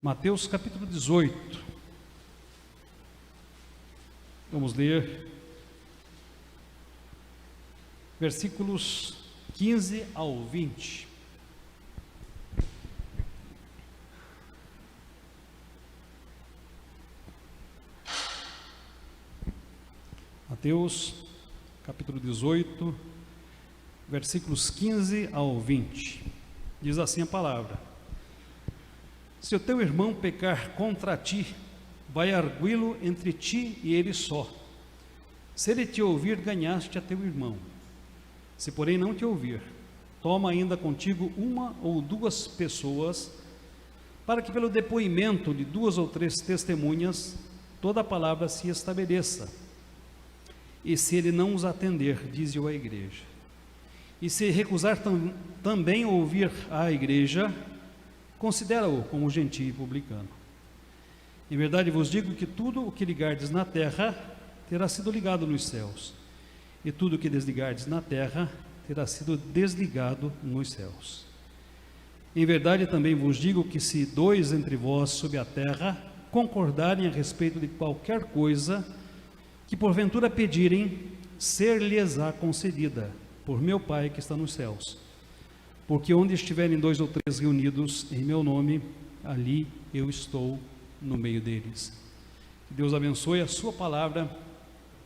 Mateus capítulo 18. Vamos ler versículos 15 ao 20. Mateus capítulo 18, versículos 15 ao 20. Diz assim a palavra: se o teu irmão pecar contra ti, vai arguí-lo entre ti e ele só. Se ele te ouvir, ganhaste a teu irmão. Se porém não te ouvir, toma ainda contigo uma ou duas pessoas, para que pelo depoimento de duas ou três testemunhas, toda a palavra se estabeleça. E se ele não os atender, dize-o à igreja. E se recusar também ouvir à igreja, considera-o como gentio e publicano. Em verdade vos digo que tudo o que ligardes na terra terá sido ligado nos céus, e tudo o que desligardes na terra terá sido desligado nos céus. Em verdade também vos digo que se dois entre vós sob a terra concordarem a respeito de qualquer coisa que porventura pedirem, ser-lhes-á concedida por meu Pai que está nos céus. Porque onde estiverem dois ou três reunidos em meu nome, ali eu estou no meio deles. Que Deus abençoe a sua palavra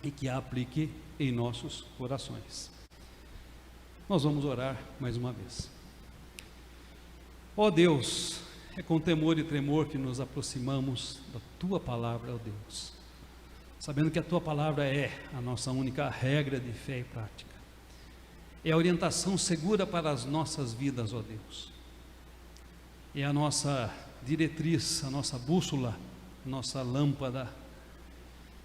e que a aplique em nossos corações. Nós vamos orar mais uma vez. Ó Deus, é com temor e tremor que nos aproximamos da tua palavra, ó Deus, sabendo que a tua palavra é a nossa única regra de fé e prática. É a orientação segura para as nossas vidas, ó Deus. É a nossa diretriz, a nossa bússola, a nossa lâmpada.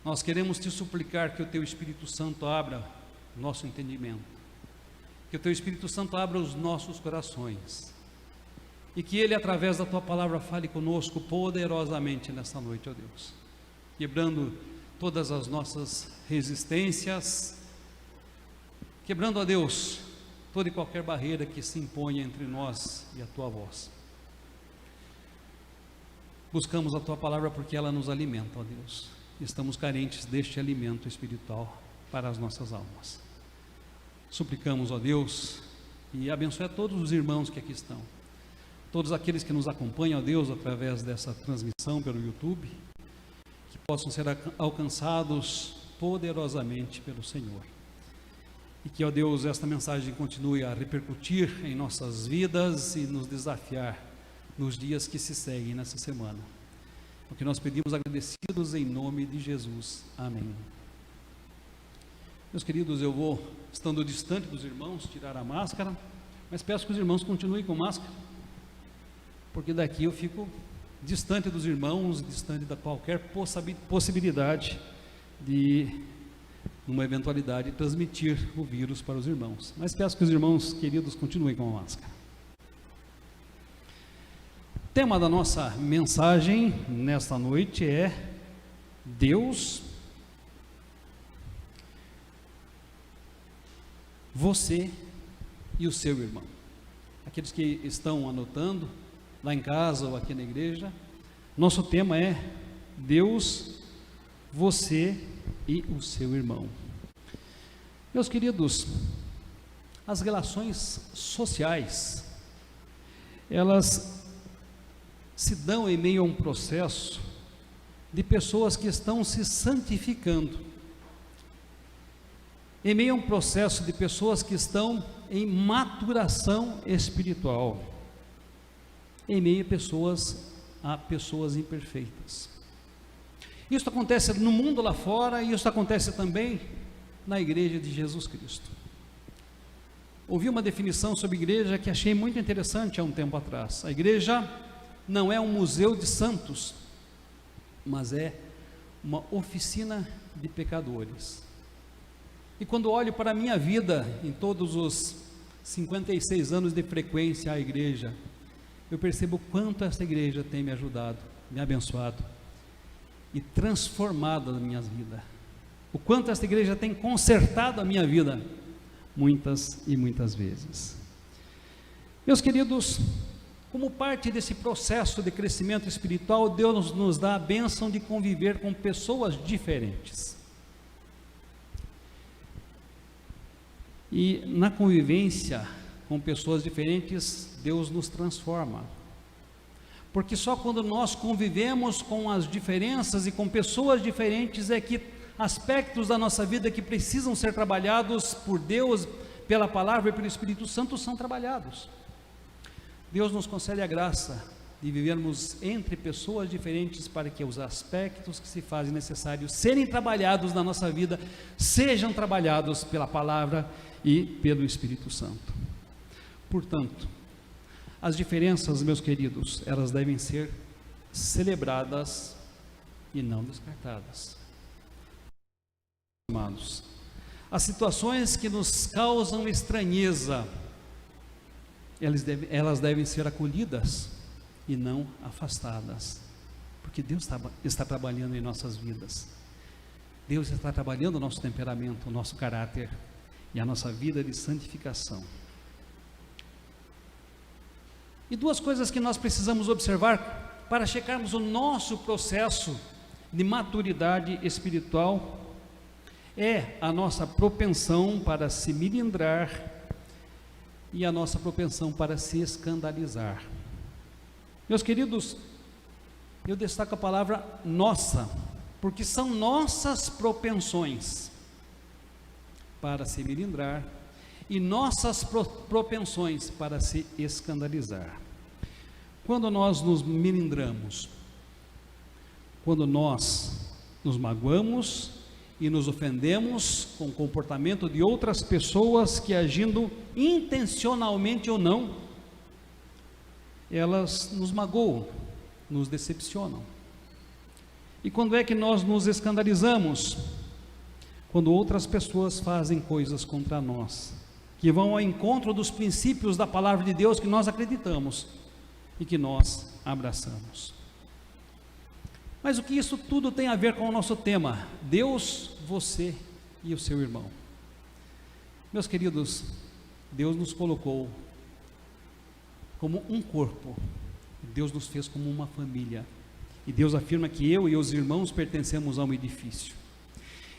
Nós queremos te suplicar que o teu Espírito Santo abra o nosso entendimento, que o teu Espírito Santo abra os nossos corações, e que ele, através da tua palavra, fale conosco poderosamente nesta noite, ó Deus, quebrando todas as nossas resistências, quebrando, ó Deus, toda e qualquer barreira que se imponha entre nós e a tua voz. Buscamos a tua palavra porque ela nos alimenta, ó Deus. Estamos carentes deste alimento espiritual para as nossas almas. Suplicamos, ó Deus, e abençoe a todos os irmãos que aqui estão, todos aqueles que nos acompanham, ó Deus, através dessa transmissão pelo YouTube, que possam ser alcançados poderosamente pelo Senhor. E que, ó Deus, esta mensagem continue a repercutir em nossas vidas e nos desafiar nos dias que se seguem nessa semana. O que nós pedimos agradecidos em nome de Jesus. Amém. Meus queridos, eu vou, estando distante dos irmãos, tirar a máscara, mas peço que os irmãos continuem com máscara, porque daqui eu fico distante dos irmãos, distante da qualquer possibilidade de, numa eventualidade, transmitir o vírus para os irmãos. Mas peço que os irmãos queridos continuem com a máscara. O tema da nossa mensagem nesta noite é Deus, você e o seu irmão. Aqueles que estão anotando lá em casa ou aqui na igreja, nosso tema é Deus, você e o seu irmão. Meus queridos, as relações sociais, elas se dão em meio a um processo de pessoas que estão se santificando, em meio a um processo de pessoas que estão em maturação espiritual, em meio a pessoas imperfeitas. Isso acontece no mundo lá fora e isso acontece também na igreja de Jesus Cristo. Ouvi uma definição sobre igreja que achei muito interessante há um tempo atrás. A igreja não é um museu de santos, mas é uma oficina de pecadores. E quando olho para a minha vida, em todos os 56 anos de frequência à igreja, eu percebo quanto essa igreja tem me ajudado, me abençoado e transformado a minha vida. O quanto essa igreja tem consertado a minha vida, muitas e muitas vezes. Meus queridos, Como parte desse processo de crescimento espiritual, Deus nos dá a bênção de conviver com pessoas diferentes. E na convivência com pessoas diferentes, Deus nos transforma. Porque só quando nós convivemos com as diferenças e com pessoas diferentes é que aspectos da nossa vida que precisam ser trabalhados por Deus, pela palavra e pelo Espírito Santo são trabalhados. Deus nos concede a graça de vivermos entre pessoas diferentes para que os aspectos que se fazem necessários serem trabalhados na nossa vida sejam trabalhados pela palavra e pelo Espírito Santo. Portanto, as diferenças, meus queridos, elas devem ser celebradas e não descartadas. Amados, as situações que nos causam estranheza, elas devem ser acolhidas e não afastadas, porque Deus está trabalhando em nossas vidas. Deus está trabalhando o nosso temperamento, o nosso caráter e a nossa vida de santificação. E duas coisas que nós precisamos observar para checarmos o nosso processo de maturidade espiritual é a nossa propensão para se melindrar e a nossa propensão para se escandalizar. Meus queridos, eu destaco a palavra nossa, porque são nossas propensões para se melindrar e nossas propensões para se escandalizar. Quando nós nos melindramos, quando nós nos magoamos e nos ofendemos com o comportamento de outras pessoas que, agindo intencionalmente ou não, elas nos magoam, nos decepcionam. E quando é que nós nos escandalizamos? Quando outras pessoas fazem coisas contra nós, que vão ao encontro dos princípios da palavra de Deus que nós acreditamos e que nós abraçamos. Mas o que isso tudo tem a ver com o nosso tema? Deus, você e o seu irmão. Meus queridos, Deus nos colocou como um corpo, Deus nos fez como uma família, e Deus afirma que eu e os irmãos pertencemos a um edifício.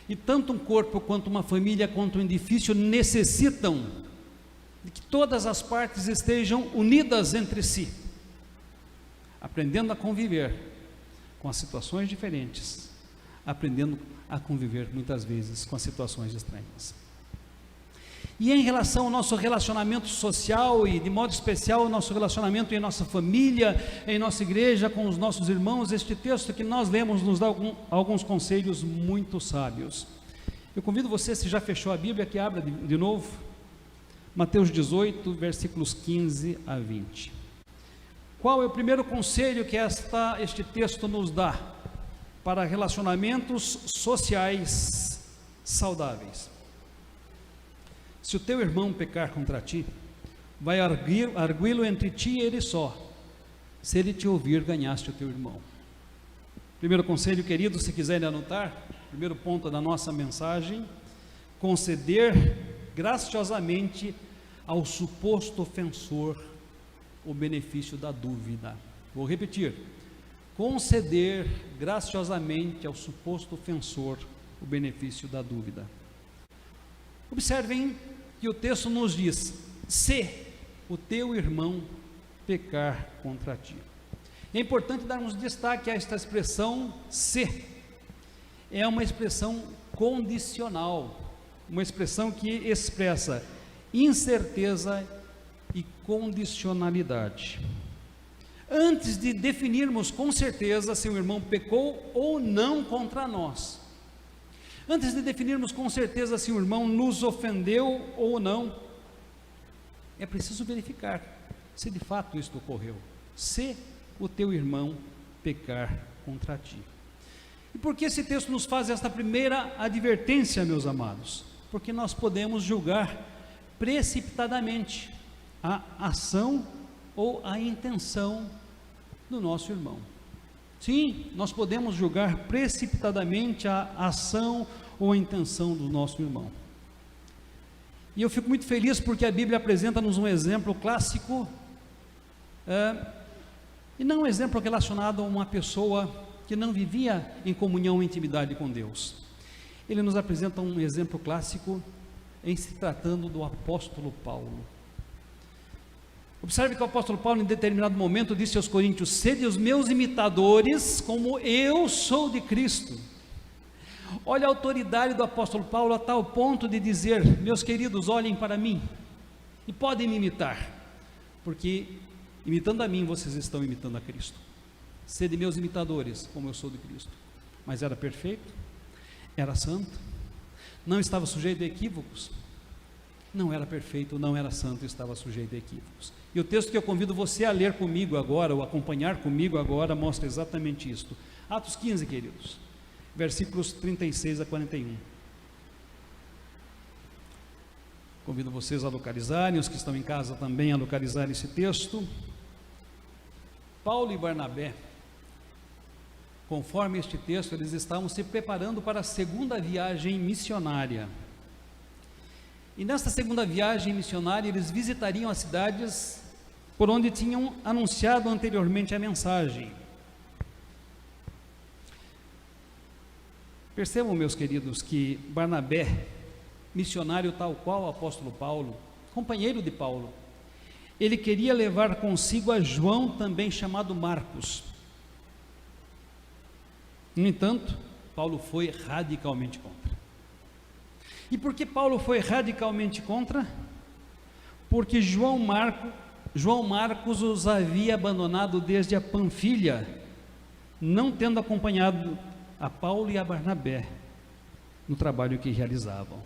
E tanto um corpo, quanto uma família, quanto um edifício necessitam de que todas as partes estejam unidas entre si, aprendendo a conviver com as situações diferentes, aprendendo a conviver muitas vezes com as situações estranhas. E em relação ao nosso relacionamento social, e de modo especial o nosso relacionamento em nossa família, em nossa igreja, com os nossos irmãos, este texto que nós lemos nos dá alguns conselhos muito sábios. Eu convido você, se já fechou a Bíblia, que abra de novo, Mateus 18, versículos 15 a 20. Qual é o primeiro conselho que este texto nos dá para relacionamentos sociais saudáveis? Se o teu irmão pecar contra ti, vai arguí-lo entre ti e ele só. Se ele te ouvir, ganhaste o teu irmão. Primeiro conselho, querido, se quiserem anotar, primeiro ponto da nossa mensagem: conceder graciosamente ao suposto ofensor o benefício da dúvida. Vou repetir: conceder graciosamente ao suposto ofensor o benefício da dúvida. Observem que o texto nos diz: se o teu irmão pecar contra ti. É importante darmos destaque a esta expressão se. É uma expressão condicional, uma expressão que expressa incerteza e condicionalidade. Antes de definirmos com certeza se o irmão pecou ou não contra nós, antes de definirmos com certeza se o irmão nos ofendeu ou não, é preciso verificar se de fato isto ocorreu. Se o teu irmão pecar contra ti. E por que esse texto nos faz esta primeira advertência, meus amados? Porque nós podemos julgar precipitadamente a ação ou a intenção do nosso irmão. Sim, nós podemos julgar precipitadamente a ação ou a intenção do nosso irmão. E eu fico muito feliz porque a Bíblia apresenta-nos um exemplo clássico E não um exemplo relacionado a uma pessoa que não vivia em comunhão e intimidade com Deus. Ele nos apresenta um exemplo clássico em se tratando do apóstolo Paulo. Observe que o apóstolo Paulo, em determinado momento, disse aos coríntios: sede os meus imitadores, como eu sou de Cristo. Olha a autoridade do apóstolo Paulo a tal ponto de dizer: meus queridos, olhem para mim e podem me imitar, porque imitando a mim, vocês estão imitando a Cristo. Sede meus imitadores, como eu sou de Cristo. Mas era perfeito, era santo, não estava sujeito a equívocos. Não era perfeito, não era santo, estava sujeito a equívocos. E o texto que eu convido você a ler comigo agora, ou acompanhar comigo agora, mostra exatamente isto. Atos 15, queridos, versículos 36 a 41. Convido vocês a localizarem, os que estão em casa também a localizarem esse texto. Paulo e Barnabé, conforme este texto, eles estavam se preparando para a segunda viagem missionária. E nesta segunda viagem missionária, eles visitariam as cidades por onde tinham anunciado anteriormente a mensagem. Percebam, meus queridos, que Barnabé, missionário tal qual o apóstolo Paulo, companheiro de Paulo, ele queria levar consigo a João, também chamado Marcos. No entanto, Paulo foi radicalmente contra. E por que Paulo foi radicalmente contra? Porque João Marcos os havia abandonado desde a Panfilha, não tendo acompanhado a Paulo e a Barnabé no trabalho que realizavam.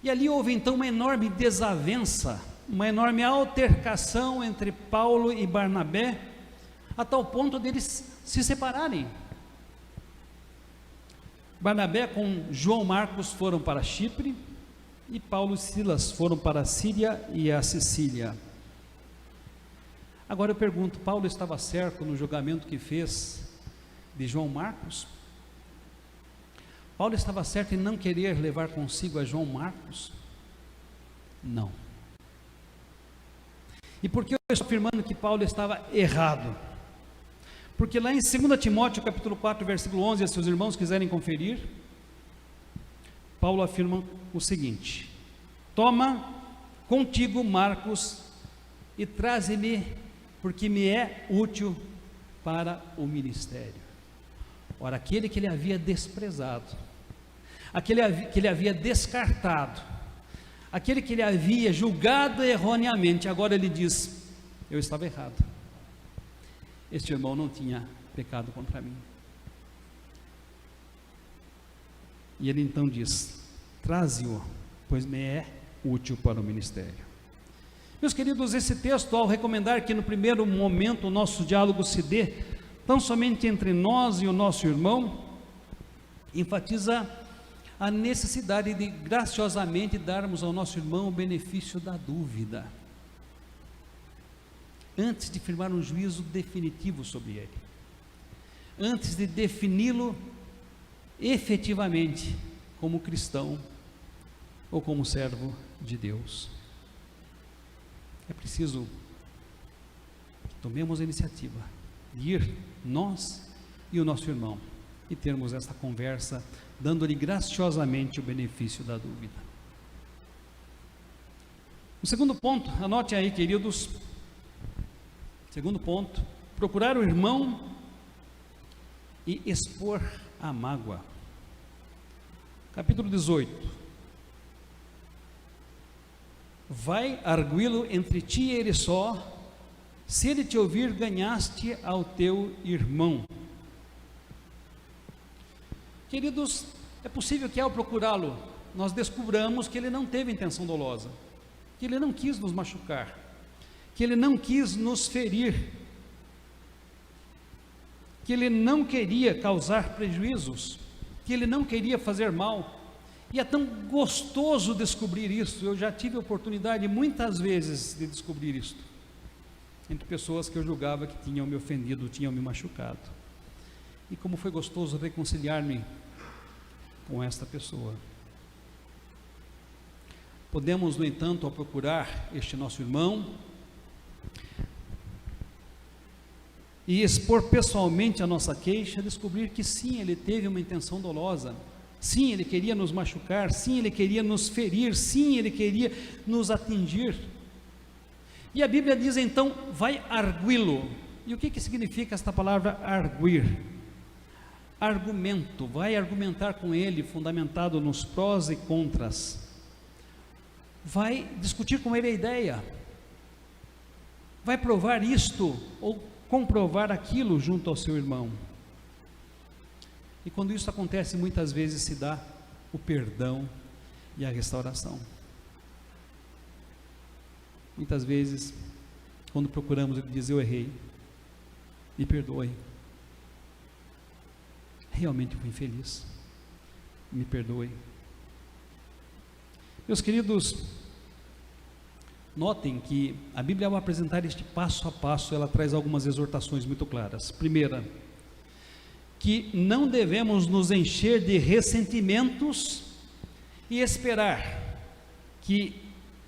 E ali houve então uma enorme desavença, uma enorme altercação entre Paulo e Barnabé, a tal ponto deles se separarem. Barnabé com João Marcos foram para Chipre, e Paulo e Silas foram para a Síria e a Sicília. Agora eu pergunto, Paulo estava certo no julgamento que fez de João Marcos? Paulo estava certo em não querer levar consigo a João Marcos? Não. E por que eu estou afirmando que Paulo estava errado? Porque lá em 2 Timóteo capítulo 4, versículo 11, se os irmãos quiserem conferir, Paulo afirma o seguinte: toma contigo Marcos e traze-me, porque me é útil para o ministério. Ora, aquele que ele havia desprezado, aquele que ele havia descartado, aquele que ele havia julgado erroneamente, agora ele diz: eu estava errado. Este irmão não tinha pecado contra mim. E ele então diz: traze-o, pois me é útil para o ministério. Meus queridos, esse texto, ao recomendar que no primeiro momento o nosso diálogo se dê tão somente entre nós e o nosso irmão, enfatiza a necessidade de graciosamente darmos ao nosso irmão o benefício da dúvida, antes de firmar um juízo definitivo sobre ele, antes de defini-lo efetivamente como cristão ou como servo de Deus. É preciso que tomemos a iniciativa de ir nós e o nosso irmão e termos essa conversa, dando-lhe graciosamente o benefício da dúvida. O segundo ponto, anote aí, queridos. Segundo ponto, procurar o irmão e expor a mágoa. Capítulo 18. Vai arguí-lo entre ti e ele só, se ele te ouvir, ganhaste ao teu irmão. Queridos, é possível que ao procurá-lo, nós descobramos que ele não teve intenção dolosa, que ele não quis nos machucar, que ele não quis nos ferir, que ele não queria causar prejuízos, que ele não queria fazer mal. E é tão gostoso descobrir isso. Eu já tive a oportunidade muitas vezes de descobrir isso entre pessoas que eu julgava que tinham me ofendido, tinham me machucado. E como foi gostoso reconciliar-me com esta pessoa. Podemos, no entanto, ao procurar este nosso irmão, e expor pessoalmente a nossa queixa, descobrir que sim, ele teve uma intenção dolosa, sim, ele queria nos machucar, sim, ele queria nos ferir, sim, ele queria nos atingir. E a Bíblia diz então, vai arguí-lo. E o que significa esta palavra arguir? Argumento, vai argumentar com ele, fundamentado nos prós e contras, vai discutir com ele a ideia, vai provar isto ou comprovar aquilo junto ao seu irmão. E quando isso acontece, muitas vezes se dá o perdão e a restauração. Muitas vezes, quando procuramos, ele diz: eu errei, me perdoe, realmente fui infeliz, me perdoe. Meus queridos, notem que a Bíblia, ao apresentar este passo a passo, ela traz algumas exortações muito claras. Primeira, que não devemos nos encher de ressentimentos e esperar que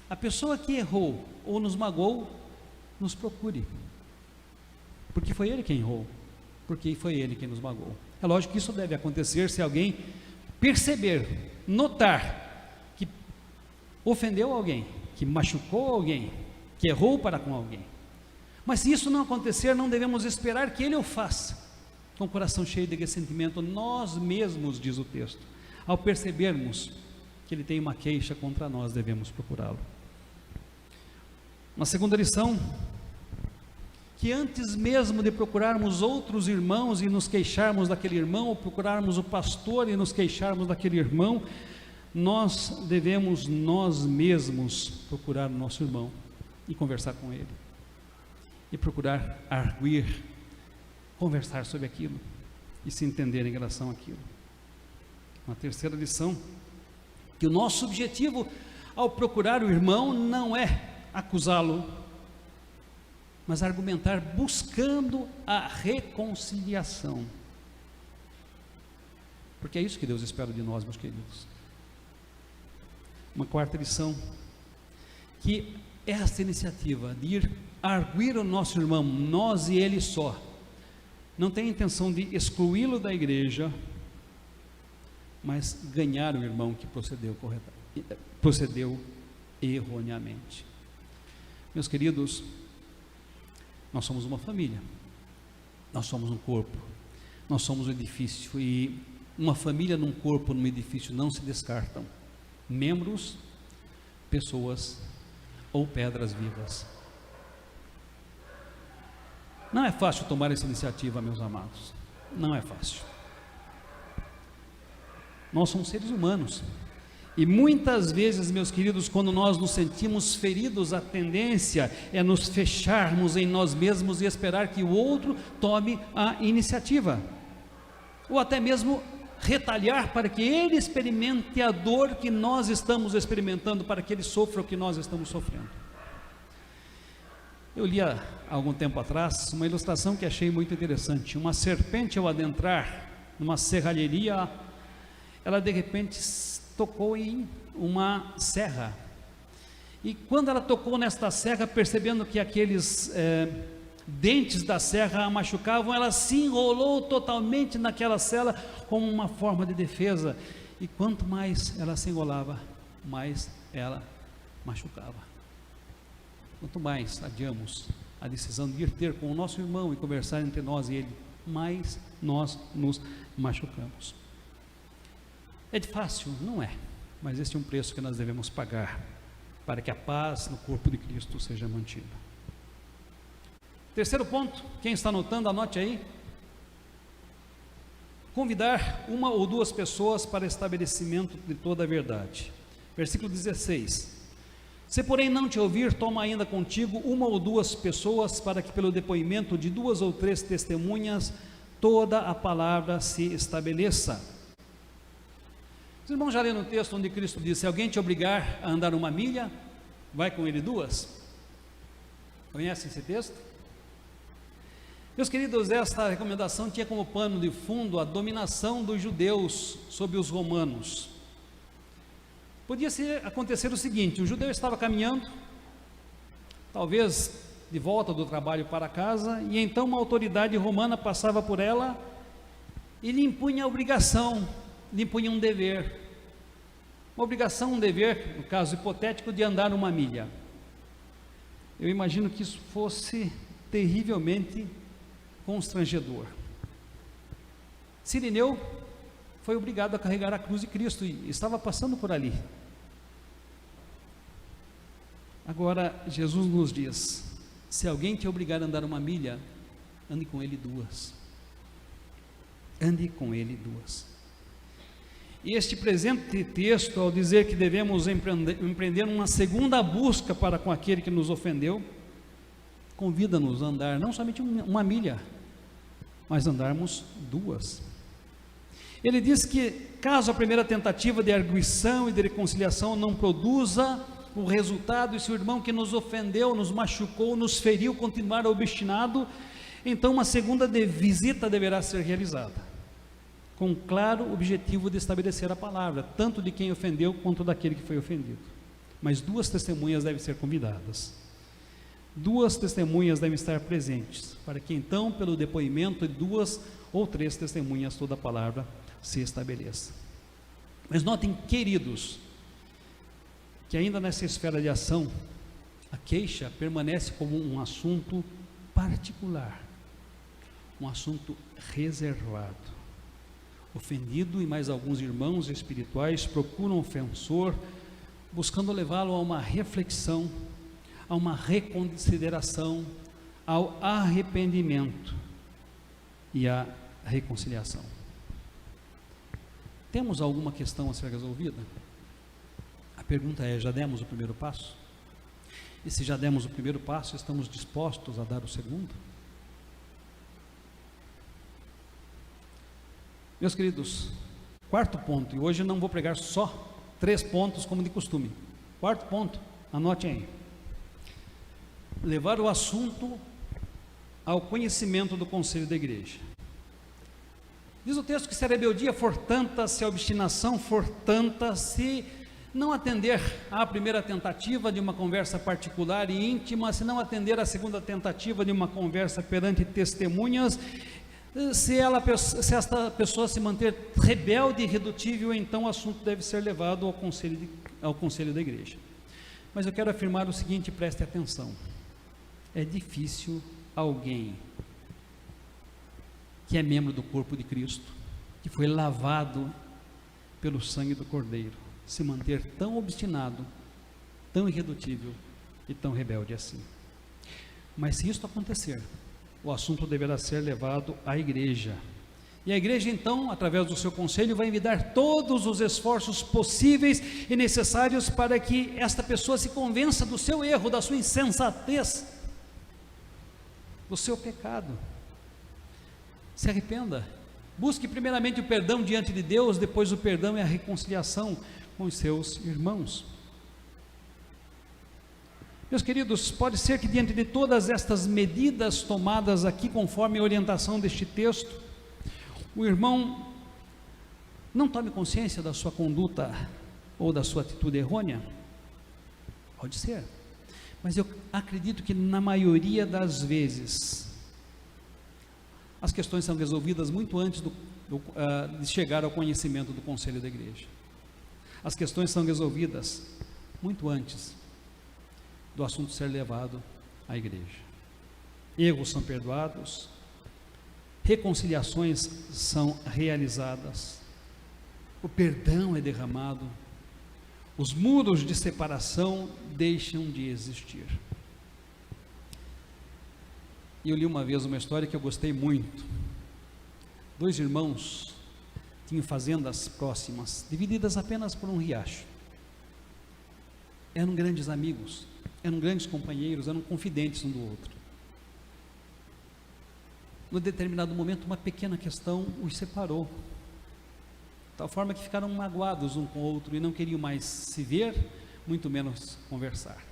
a pessoa que errou ou nos magoou nos procure, porque foi ele quem errou, porque foi ele quem nos magoou. É lógico que isso deve acontecer se alguém perceber, notar que ofendeu alguém, que machucou alguém, que errou para com alguém. Mas se isso não acontecer, não devemos esperar que ele o faça com o coração cheio de ressentimento. Nós mesmos, diz o texto, ao percebermos que ele tem uma queixa contra nós, devemos procurá-lo. Uma segunda lição, que antes mesmo de procurarmos outros irmãos e nos queixarmos daquele irmão, ou procurarmos o pastor e nos queixarmos daquele irmão, nós devemos nós mesmos procurar o nosso irmão e conversar com ele, e procurar arguir, conversar sobre aquilo e se entender em relação àquilo. Uma terceira lição, que o nosso objetivo ao procurar o irmão não é acusá-lo, mas argumentar buscando a reconciliação, porque é isso que Deus espera de nós, meus queridos. Uma quarta lição, que esta iniciativa de ir arguir o nosso irmão, nós e ele só, não tem a intenção de excluí-lo da igreja, mas ganhar o irmão que procedeu erroneamente. Meus queridos, nós somos uma família, nós somos um corpo, nós somos um edifício, e uma família num corpo, num edifício, não se descartam membros, pessoas ou pedras vivas. Não é fácil tomar essa iniciativa, meus amados, não é fácil. Nós somos seres humanos, e muitas vezes, meus queridos, quando nós nos sentimos feridos, a tendência é nos fecharmos em nós mesmos e esperar que o outro tome a iniciativa, ou até mesmo retalhar para que ele experimente a dor que nós estamos experimentando, para que ele sofra o que nós estamos sofrendo. Eu li há algum tempo atrás uma ilustração que achei muito interessante. Uma serpente, ao adentrar numa serralheria, ela de repente tocou em uma serra, e quando ela tocou nesta serra, percebendo que aqueles dentes da serra a machucavam, ela se enrolou totalmente naquela cela como uma forma de defesa, e quanto mais ela se enrolava, mais ela machucava. Quanto mais adiamos a decisão de ir ter com o nosso irmão e conversar entre nós e ele, mais nós nos machucamos. É fácil? Não é, mas esse é um preço que nós devemos pagar para que a paz no corpo de Cristo seja mantida. Terceiro ponto, quem está anotando, anote aí: convidar uma ou duas pessoas para estabelecimento de toda a verdade. Versículo 16: se porém não te ouvir, toma ainda contigo uma ou duas pessoas, para que pelo depoimento de 2 ou 3 testemunhas toda a palavra se estabeleça. Os irmãos já leram no texto onde Cristo diz: se alguém te obrigar a andar 1 milha, vai com ele 2. Conhecem esse texto? Meus queridos, esta recomendação tinha como pano de fundo a dominação dos judeus sobre os romanos. Podia acontecer o seguinte: o judeu estava caminhando, talvez de volta do trabalho para casa, e então uma autoridade romana passava por ela e lhe impunha a obrigação, lhe impunha um dever. Uma obrigação, um dever, no caso hipotético, de andar 1 milha. Eu imagino que isso fosse terrivelmente constrangedor. Cirineu foi obrigado a carregar a cruz de Cristo e estava passando por ali. Agora, Jesus nos diz: se alguém te obrigar a andar 1 milha, ande com ele 2. Ande com ele 2. E este presente texto, ao dizer que devemos empreender uma segunda busca para com aquele que nos ofendeu, convida-nos a andar não somente 1 milha, mas andarmos 2. Ele diz que caso a primeira tentativa de arguição e de reconciliação não produza o resultado, e se o irmão que nos ofendeu, nos machucou, nos feriu, continuar obstinado, então uma segunda visita deverá ser realizada, com um claro objetivo de estabelecer a palavra, tanto de quem ofendeu quanto daquele que foi ofendido. Mas 2 testemunhas devem ser convidadas, 2 testemunhas devem estar presentes, para que então, pelo depoimento de 2 ou 3 testemunhas, toda a palavra se estabeleça. Mas notem, queridos, que ainda nessa esfera de ação, a queixa permanece como um assunto particular, um assunto reservado. Ofendido e mais alguns irmãos espirituais procuram o ofensor, buscando levá-lo a uma reflexão, a uma reconsideração, ao arrependimento e à reconciliação. Temos alguma questão a ser resolvida? A pergunta é: já demos o primeiro passo? E se já demos o primeiro passo, estamos dispostos a dar o segundo? Meus queridos, 4º ponto, e hoje não vou pregar só 3 pontos como de costume. 4º ponto, anotem aí: levar o assunto ao conhecimento do conselho da igreja. Diz o texto que se a rebeldia for tanta, se a obstinação for tanta, se não atender à primeira tentativa de uma conversa particular e íntima, se não atender à segunda tentativa de uma conversa perante testemunhas, se esta pessoa se manter rebelde e irredutível, então o assunto deve ser levado ao conselho da igreja. Mas eu quero afirmar o seguinte, preste atenção: é difícil alguém que é membro do corpo de Cristo, que foi lavado pelo sangue do Cordeiro, se manter tão obstinado, tão irredutível e tão rebelde assim. Mas se isso acontecer, o assunto deverá ser levado à igreja, e a igreja então, através do seu conselho, vai envidar todos os esforços possíveis e necessários para que esta pessoa se convença do seu erro, da sua insensatez, do seu pecado, se arrependa, busque primeiramente o perdão diante de Deus, depois o perdão e a reconciliação com os seus irmãos. Meus queridos, pode ser que diante de todas estas medidas tomadas aqui, conforme a orientação deste texto, o irmão não tome consciência da sua conduta ou da sua atitude errônea. Pode ser, mas eu acredito que na maioria das vezes as questões são resolvidas muito antes de chegar ao conhecimento do conselho da igreja. As questões são resolvidas muito antes do assunto ser levado à igreja. Erros são perdoados, reconciliações são realizadas, o perdão é derramado, os muros de separação deixam de existir. E eu li uma vez uma história que eu gostei muito. 2 irmãos tinham fazendas próximas, divididas apenas por um riacho. Eram grandes amigos, eram grandes companheiros, eram confidentes um do outro. Num determinado momento, uma pequena questão os separou, de tal forma que ficaram magoados um com o outro e não queriam mais se ver, muito menos conversar.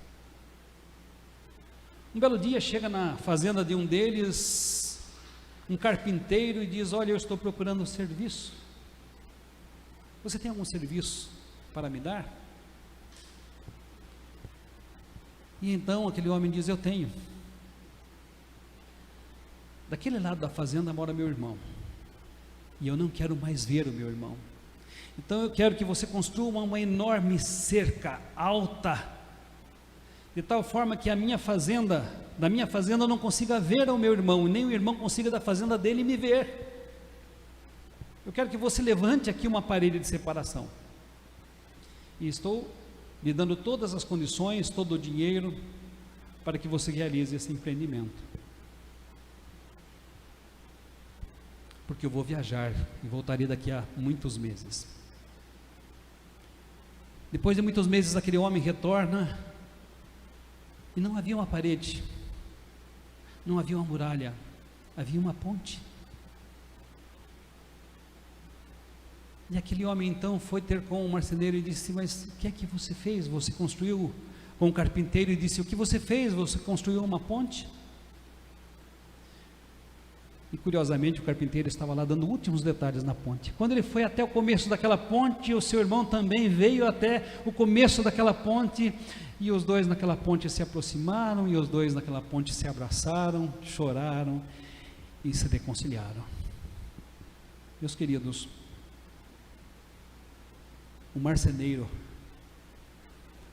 Um belo dia chega na fazenda de um deles um carpinteiro e diz: olha, eu estou procurando um serviço, você tem algum serviço para me dar? E então aquele homem diz: eu tenho. daquele lado da fazenda mora meu irmão, e eu não quero mais ver o meu irmão. Então eu quero que você construa uma enorme cerca alta, de tal forma que da minha fazenda eu não consiga ver o meu irmão, nem o irmão consiga da fazenda dele me ver. Eu quero que você levante aqui uma parede de separação, e estou lhe dando todas as condições, todo o dinheiro, para que você realize esse empreendimento, porque eu vou viajar e voltarei daqui a muitos meses. Depois de muitos meses aquele homem retorna, e não havia uma parede, não havia uma muralha, havia uma ponte. E aquele homem então foi ter com o marceneiro e disse: mas o que é que você fez? Você construiu? Com o carpinteiro, e disse: o que você fez? Você construiu uma ponte? E curiosamente o carpinteiro estava lá dando últimos detalhes na ponte. Quando ele foi até o começo daquela ponte, o seu irmão também veio até o começo daquela ponte, e os dois naquela ponte se aproximaram, e os dois naquela ponte se abraçaram, choraram e se reconciliaram. Meus queridos, o marceneiro,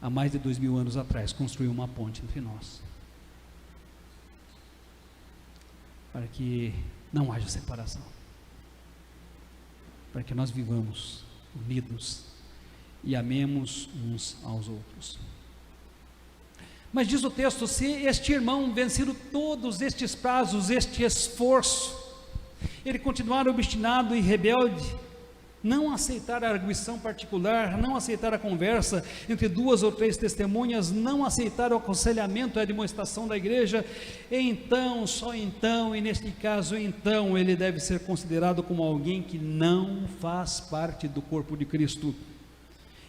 há mais de 2000 anos atrás, construiu uma ponte entre nós, para que não haja separação, para que nós vivamos unidos e amemos uns aos outros. Mas diz o texto: se este irmão, vencido todos estes prazos, este esforço, ele continuar obstinado e rebelde, não aceitar a arguição particular, não aceitar a conversa entre 2 ou 3 testemunhas, não aceitar o aconselhamento e a demonstração da igreja, então, só então, e neste caso então, ele deve ser considerado como alguém que não faz parte do corpo de Cristo.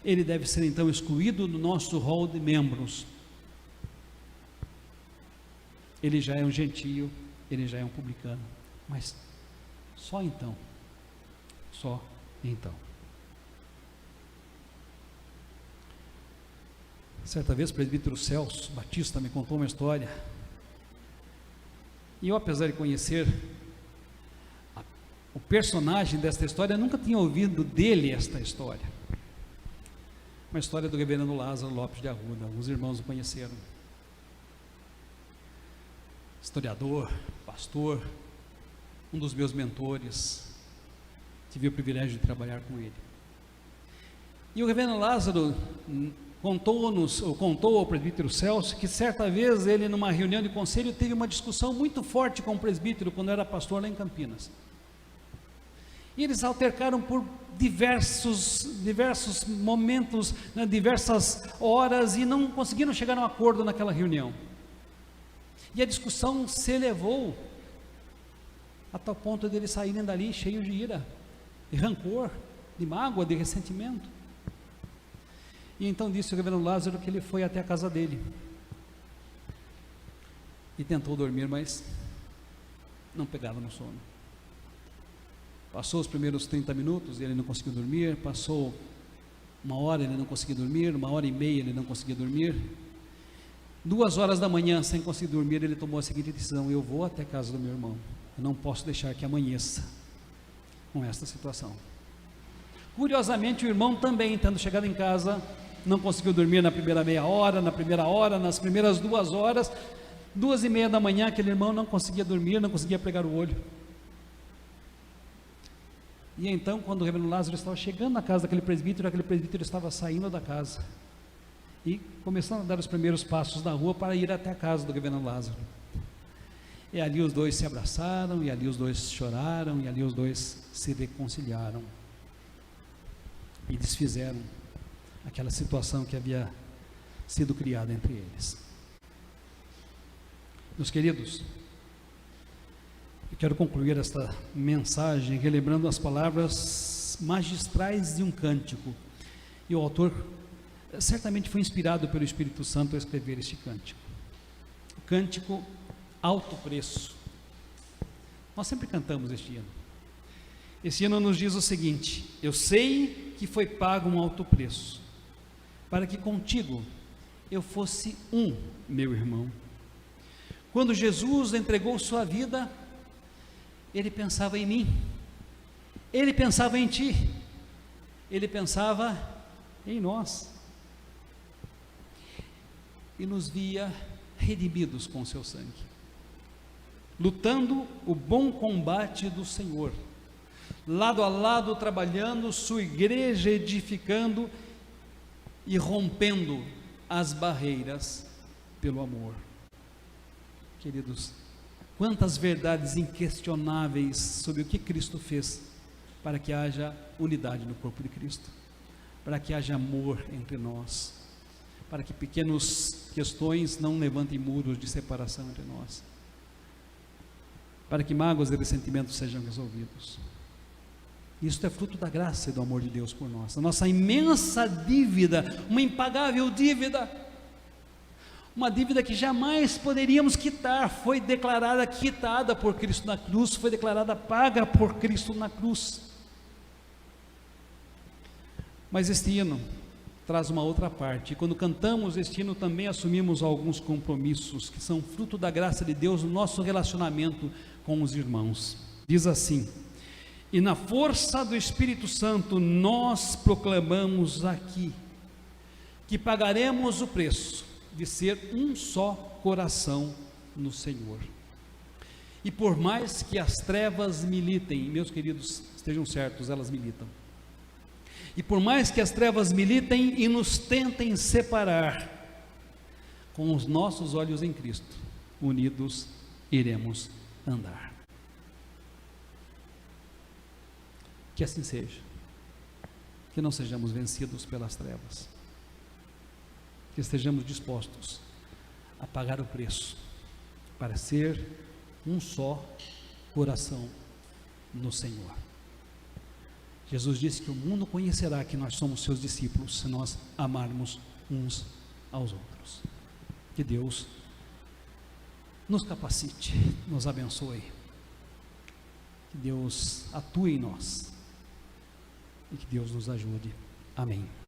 Ele deve ser então excluído do nosso rol de membros. Ele já é um gentio, ele já é um publicano, mas só então, certa vez o presbítero Celso Batista me contou uma história, e eu, apesar de conhecer o personagem desta história, nunca tinha ouvido dele esta história. Uma história do reverendo Lázaro Lopes de Arruda. Alguns irmãos o conheceram, historiador, pastor, um dos meus mentores. Tive o privilégio de trabalhar com ele. E o reverendo Lázaro contou ao presbítero Celso que certa vez ele, numa reunião de conselho, teve uma discussão muito forte com o presbítero quando era pastor lá em Campinas. E eles altercaram por diversos momentos, né, diversas horas, e não conseguiram chegar a um acordo naquela reunião. E a discussão se elevou a tal ponto de eles saírem dali cheios de ira, de rancor, de mágoa, de ressentimento. E então disse o reverendo Lázaro que ele foi até a casa dele e tentou dormir, mas não pegava no sono. Passou os primeiros 30 minutos e ele não conseguiu dormir. Passou 1 hora, ele não conseguia dormir. 1h30 ele não conseguia dormir. 2 horas da manhã, sem conseguir dormir, ele tomou a seguinte decisão: eu vou até a casa do meu irmão, eu não posso deixar que amanheça com esta situação. Curiosamente, o irmão também, tendo chegado em casa, não conseguiu dormir na primeira meia hora, na primeira hora, nas primeiras 2 horas. 2h30 da manhã, aquele irmão não conseguia dormir, não conseguia pregar o olho. E então, quando o reverendo Lázaro estava chegando na casa daquele presbítero, aquele presbítero estava saindo da casa e começando a dar os primeiros passos na rua para ir até a casa do reverendo Lázaro. E ali os dois se abraçaram, e ali os dois choraram, e ali os dois se reconciliaram e desfizeram aquela situação que havia sido criada entre eles. Meus queridos, eu quero concluir esta mensagem relembrando as palavras magistrais de um cântico, e o autor certamente foi inspirado pelo Espírito Santo a escrever este cântico. O cântico Alto Preço. Nós sempre cantamos este hino. Esse hino nos diz o seguinte: eu sei que foi pago um alto preço, para que contigo eu fosse um, meu irmão. Quando Jesus entregou sua vida, Ele pensava em mim, Ele pensava em ti, Ele pensava em nós, e nos via redimidos com o seu sangue, lutando o bom combate do Senhor, lado a lado trabalhando, sua igreja edificando e rompendo as barreiras pelo amor. Queridos, quantas verdades inquestionáveis sobre o que Cristo fez para que haja unidade no corpo de Cristo, para que haja amor entre nós, para que pequenas questões não levantem muros de separação entre nós, para que mágoas e ressentimentos sejam resolvidos. Isso é fruto da graça e do amor de Deus por nós. A nossa imensa dívida, uma impagável dívida, uma dívida que jamais poderíamos quitar, foi declarada quitada por Cristo na cruz, foi declarada paga por Cristo na cruz. Mas este hino traz uma outra parte, e quando cantamos este hino também assumimos alguns compromissos que são fruto da graça de Deus no nosso relacionamento com os irmãos. Diz assim: e na força do Espírito Santo nós proclamamos aqui que pagaremos o preço de ser um só coração no Senhor. E por mais que as trevas militem, meus queridos, estejam certos, elas militam. E por mais que as trevas militem e nos tentem separar, com os nossos olhos em Cristo, unidos iremos andar. Que assim seja, que não sejamos vencidos pelas trevas, que estejamos dispostos a pagar o preço para ser um só coração no Senhor. Jesus disse que o mundo conhecerá que nós somos seus discípulos se nós amarmos uns aos outros. Que Deus nos capacite, nos abençoe, que Deus atue em nós e que Deus nos ajude. Amém.